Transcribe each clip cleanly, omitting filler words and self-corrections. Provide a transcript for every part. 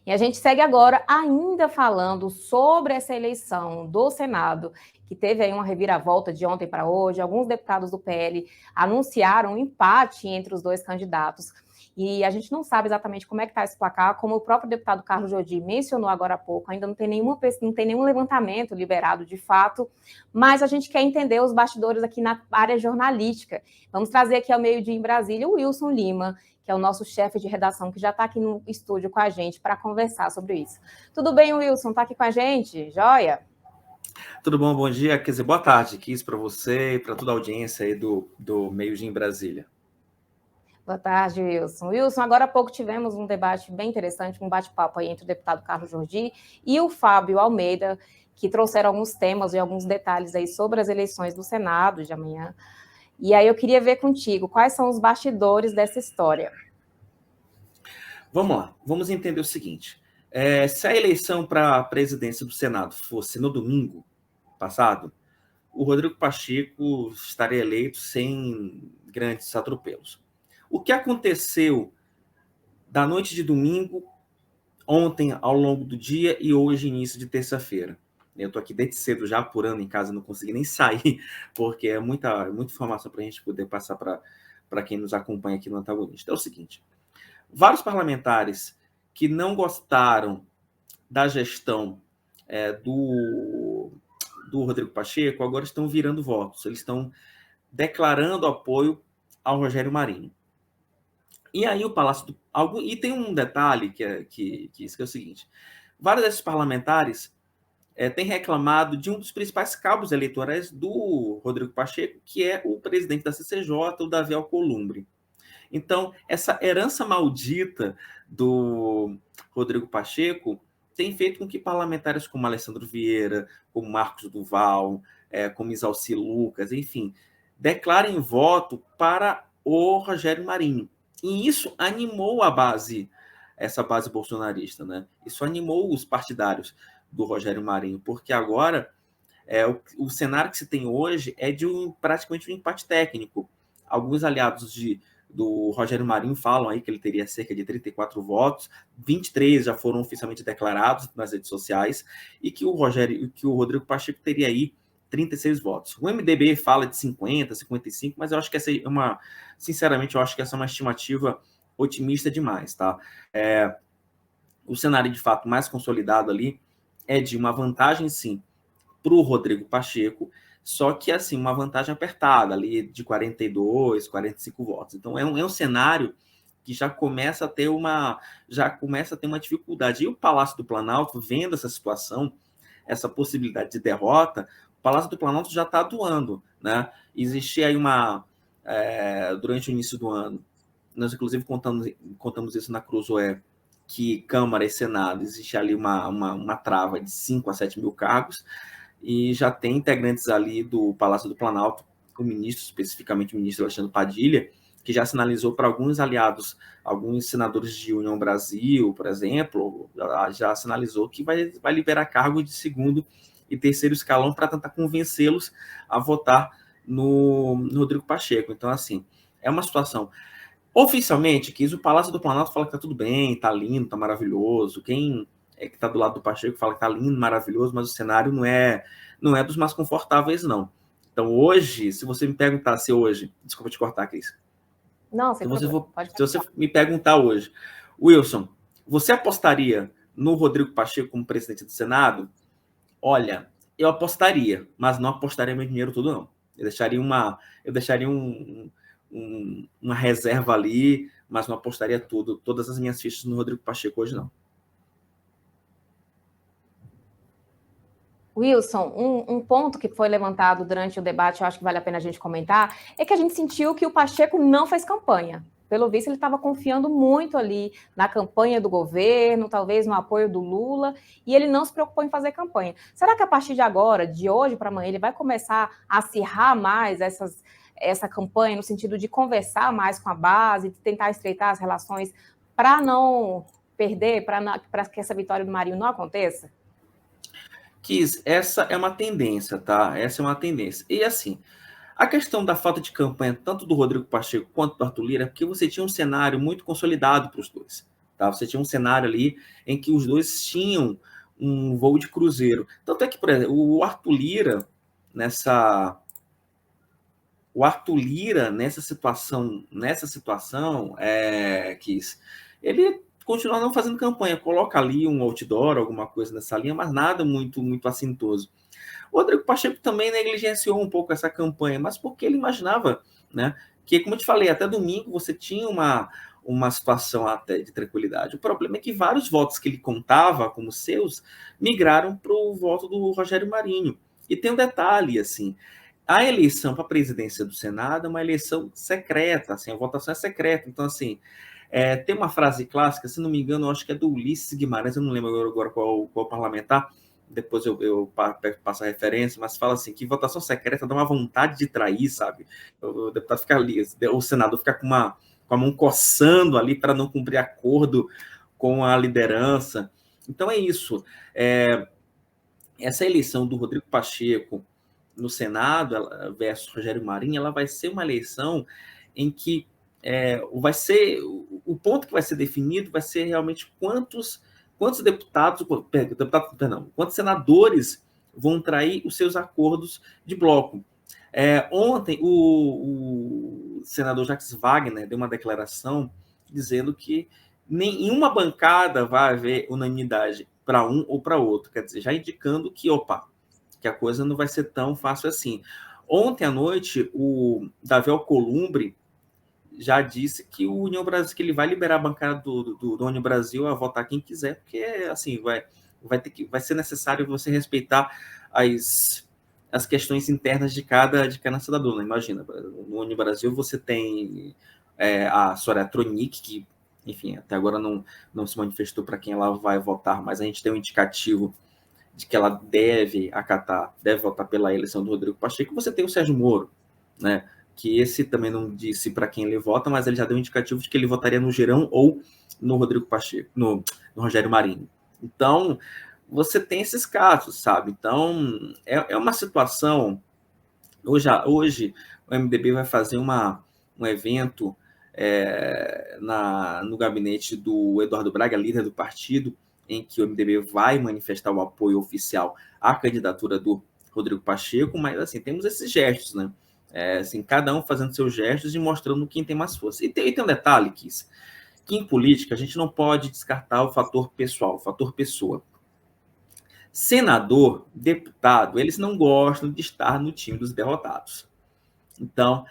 E a gente segue agora ainda falando sobre essa eleição do Senado, que teve aí uma reviravolta de ontem para hoje. Alguns deputados do PL anunciaram um empate entre os dois candidatos. E a gente não sabe exatamente como é que está esse placar, como o próprio deputado Carlos Jordi mencionou agora há pouco, ainda não tem nenhum levantamento liberado de fato, mas a gente quer entender os bastidores aqui na área jornalística. Vamos trazer aqui ao meio-dia em Brasília o Wilson Lima, que é o nosso chefe de redação, que já está aqui no estúdio com a gente para conversar sobre isso. Tudo bem, Wilson? Está aqui com a gente? Joia? Tudo bom? Bom dia. Quer dizer, boa tarde, Kiss, para você e para toda a audiência aí do Meio-Dia em Brasília. Boa tarde, Wilson. Wilson, agora há pouco tivemos um debate bem interessante, um bate-papo aí entre o deputado Carlos Jordi e o Fábio Almeida, que trouxeram alguns temas e alguns detalhes aí sobre as eleições do Senado de amanhã. E aí eu queria ver contigo, quais são os bastidores dessa história? Vamos lá, vamos entender o seguinte. Se a eleição para a presidência do Senado fosse no domingo passado, o Rodrigo Pacheco estaria eleito sem grandes atropelos. O que aconteceu da noite de domingo, ontem ao longo do dia e hoje, início de terça-feira? Eu estou aqui desde cedo já apurando em casa, não consegui nem sair, porque é muita informação para a gente poder passar para quem nos acompanha aqui no Antagonista. É o seguinte: vários parlamentares que não gostaram da gestão do Rodrigo Pacheco agora estão virando votos, eles estão declarando apoio ao Rogério Marinho. E aí o Palácio do... E tem um detalhe que é o seguinte: vários desses parlamentares têm reclamado de um dos principais cabos eleitorais do Rodrigo Pacheco, que é o presidente da CCJ, o Davi Alcolumbre. Então, essa herança maldita do Rodrigo Pacheco tem feito com que parlamentares como Alessandro Vieira, como Marcos Duval, como Isalci Lucas, enfim, declarem voto para o Rogério Marinho. E isso animou a base, essa base bolsonarista, né? Isso animou os partidários do Rogério Marinho, porque agora o cenário que se tem hoje é de praticamente um empate técnico. Alguns aliados do Rogério Marinho falam aí que ele teria cerca de 34 votos, 23 já foram oficialmente declarados nas redes sociais, e que o Rodrigo Pacheco teria aí 36 votos. O MDB fala de 50, 55, mas eu acho que sinceramente, eu acho que essa é uma estimativa otimista demais, tá? O cenário, de fato, mais consolidado ali é de uma vantagem, sim, para o Rodrigo Pacheco, só que, assim, uma vantagem apertada, ali de 42, 45 votos. Então, é um cenário que já começa a ter uma dificuldade. E o Palácio do Planalto, vendo essa situação, essa possibilidade de derrota, o Palácio do Planalto já está atuando, né? Existia aí durante o início do ano, nós, inclusive, contamos isso na Cruzoé, que Câmara e Senado, existe ali uma trava de 5 a 7 mil cargos, e já tem integrantes ali do Palácio do Planalto, o ministro, especificamente o ministro Alexandre Padilha, que já sinalizou para alguns aliados, alguns senadores de União Brasil, por exemplo, já sinalizou que vai liberar cargos de segundo e terceiro escalão para tentar convencê-los a votar no Rodrigo Pacheco. Então, assim, é uma situação... Oficialmente, o Palácio do Planalto fala que tá tudo bem, tá lindo, tá maravilhoso. Quem que está do lado do Pacheco fala que está lindo, maravilhoso, mas o cenário não é dos mais confortáveis, não. Então, hoje, se você me perguntar se hoje... Desculpa te cortar, Cris. Não, sem problema. Se você me perguntar hoje, Wilson, você apostaria no Rodrigo Pacheco como presidente do Senado? Olha, eu apostaria, mas não apostaria meu dinheiro todo, não. Eu deixaria uma reserva ali, mas não apostaria todas as minhas fichas no Rodrigo Pacheco hoje, não. Wilson, um ponto que foi levantado durante o debate, eu acho que vale a pena a gente comentar, é que a gente sentiu que o Pacheco não fez campanha. Pelo visto, ele estava confiando muito ali na campanha do governo, talvez no apoio do Lula, e ele não se preocupou em fazer campanha. Será que a partir de agora, de hoje para amanhã, ele vai começar a acirrar mais essa campanha, no sentido de conversar mais com a base, de tentar estreitar as relações para não perder, para que essa vitória do Marinho não aconteça? Kiss, essa é uma tendência, tá? Essa é uma tendência. E assim, a questão da falta de campanha, tanto do Rodrigo Pacheco quanto do Arthur Lira, é porque você tinha um cenário muito consolidado para os dois. Tá? Você tinha um cenário ali em que os dois tinham um voo de cruzeiro. Tanto é que, por exemplo, o Arthur Lira, nessa situação, ele continua não fazendo campanha, coloca ali um outdoor, alguma coisa nessa linha, mas nada muito, muito assintoso. O Rodrigo Pacheco também negligenciou um pouco essa campanha, mas porque ele imaginava, né, que, como eu te falei, até domingo você tinha uma situação até de tranquilidade. O problema é que vários votos que ele contava como seus migraram para o voto do Rogério Marinho. E tem um detalhe, assim, a eleição para a presidência do Senado é uma eleição secreta, assim, a votação é secreta. Então, assim, tem uma frase clássica, se não me engano, eu acho que é do Ulisses Guimarães, eu não lembro agora qual parlamentar, depois eu passo a referência, mas fala assim, que votação secreta dá uma vontade de trair, sabe? O deputado fica ali, o senador fica com a mão coçando ali para não cumprir acordo com a liderança. Então é isso. Essa eleição do Rodrigo Pacheco no Senado versus Rogério Marinho, ela vai ser uma eleição em que vai ser o ponto que vai ser definido vai ser realmente quantos quantos senadores vão trair os seus acordos de bloco. Ontem, o senador Jacques Wagner deu uma declaração dizendo que nenhuma bancada vai haver unanimidade para um ou para outro, quer dizer, já indicando que a coisa não vai ser tão fácil assim. Ontem à noite, o Davi Alcolumbre já disse que o União Brasil, que ele vai liberar a bancada do União Brasil a votar quem quiser, porque assim vai ser necessário você respeitar as questões internas de cada senador. Né? Imagina, no União Brasil você tem a Soraya Tronic, que, enfim, até agora não se manifestou para quem ela vai votar, mas a gente tem um indicativo de que ela deve votar pela eleição do Rodrigo Pacheco. Você tem o Sérgio Moro, né? Que esse também não disse para quem ele vota, mas ele já deu um indicativo de que ele votaria no Girão ou no Rodrigo Pacheco, no Rogério Marinho. Então, você tem esses casos, sabe? Então, é uma situação... Hoje o MDB vai fazer um evento no gabinete do Eduardo Braga, líder do partido, em que o MDB vai manifestar o apoio oficial à candidatura do Rodrigo Pacheco, mas assim, temos esses gestos, né? Assim, cada um fazendo seus gestos e mostrando quem tem mais força. E tem um detalhe, Kiss, que em política a gente não pode descartar o fator pessoal, o fator pessoa. Senador, deputado, eles não gostam de estar no time dos derrotados. Então,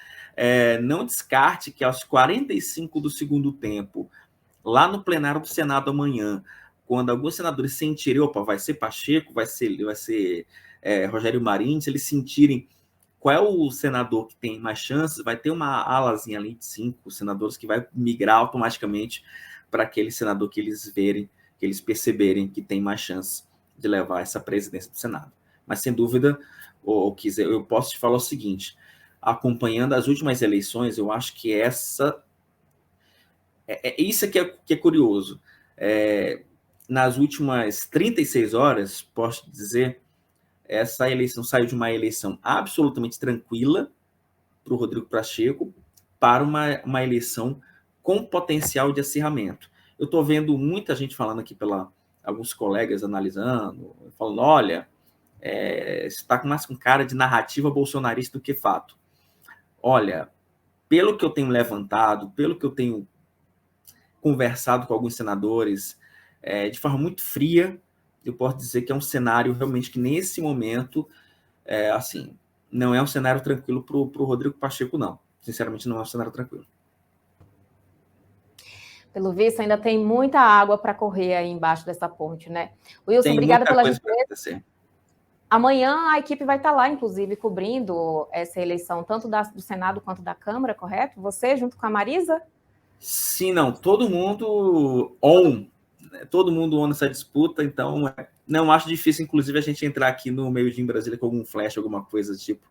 não descarte que aos 45 do segundo tempo, lá no plenário do Senado amanhã, quando alguns senadores sentirem, vai ser Pacheco, vai ser Rogério Marinho, se eles sentirem qual é o senador que tem mais chances, vai ter uma alazinha ali de 5 senadores que vai migrar automaticamente para aquele senador que eles verem, que eles perceberem que tem mais chances de levar essa presidência do Senado. Mas, sem dúvida, eu posso te falar o seguinte, acompanhando as últimas eleições, eu acho que isso que é curioso. Nas últimas 36 horas, posso dizer, essa eleição saiu de uma eleição absolutamente tranquila para o Rodrigo Pacheco para uma eleição com potencial de acirramento. Eu estou vendo muita gente falando aqui alguns colegas analisando, falando, olha, está mais com cara de narrativa bolsonarista do que fato. Olha, pelo que eu tenho levantado, pelo que eu tenho conversado com alguns senadores, de forma muito fria, eu posso dizer que é um cenário realmente que, nesse momento, assim, não é um cenário tranquilo para o Rodrigo Pacheco, não. Sinceramente, não é um cenário tranquilo. Pelo visto, ainda tem muita água para correr aí embaixo dessa ponte, né? Wilson, obrigada pela gentileza. Amanhã a equipe vai estar lá, inclusive, cobrindo essa eleição, tanto do Senado quanto da Câmara, correto? Você, junto com a Marisa? Sim, não. Todo mundo on nessa disputa, então não acho difícil, inclusive, a gente entrar aqui no meio de Brasília com algum flash, alguma coisa tipo,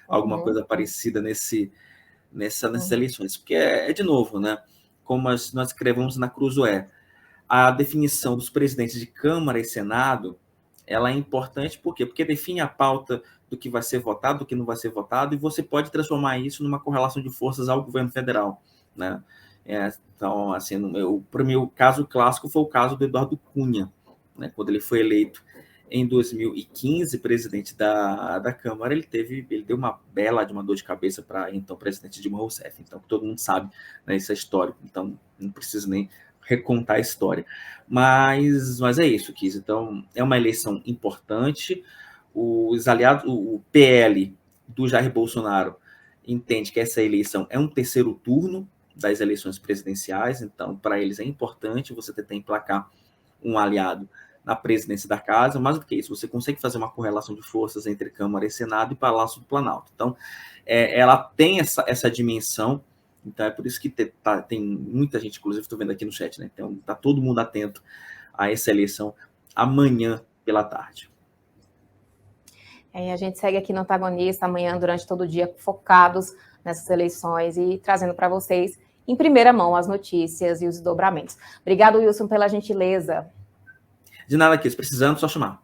alguma coisa parecida nessas eleições. Porque de novo, né? Como nós escrevemos na Cruzoé, a definição dos presidentes de Câmara e Senado, ela é importante, por quê? Porque define a pauta do que vai ser votado, do que não vai ser votado, e você pode transformar isso numa correlação de forças ao governo federal, né? Então, assim, para mim, o caso clássico foi o caso do Eduardo Cunha, né? Quando ele foi eleito em 2015 presidente da Câmara, ele deu uma bela de uma dor de cabeça para então presidente Dilma Rousseff. Então, todo mundo sabe, né, isso é histórico, então não preciso nem recontar a história. Mas é isso, Kiss. Então, é uma eleição importante. Os aliados, o PL do Jair Bolsonaro entende que essa eleição é um terceiro turno das eleições presidenciais, então, para eles é importante você tentar emplacar um aliado na presidência da casa. Mais do que isso, você consegue fazer uma correlação de forças entre Câmara e Senado e Palácio do Planalto. Então, ela tem essa dimensão, então é por isso que tem muita gente, inclusive estou vendo aqui no chat, né? Então, está todo mundo atento a essa eleição amanhã pela tarde. A gente segue aqui no Antagonista amanhã, durante todo o dia, focados nessas eleições e trazendo para vocês, em primeira mão, as notícias e os desdobramentos. Obrigado, Wilson, pela gentileza. De nada, Kiss. Precisando, só chamar.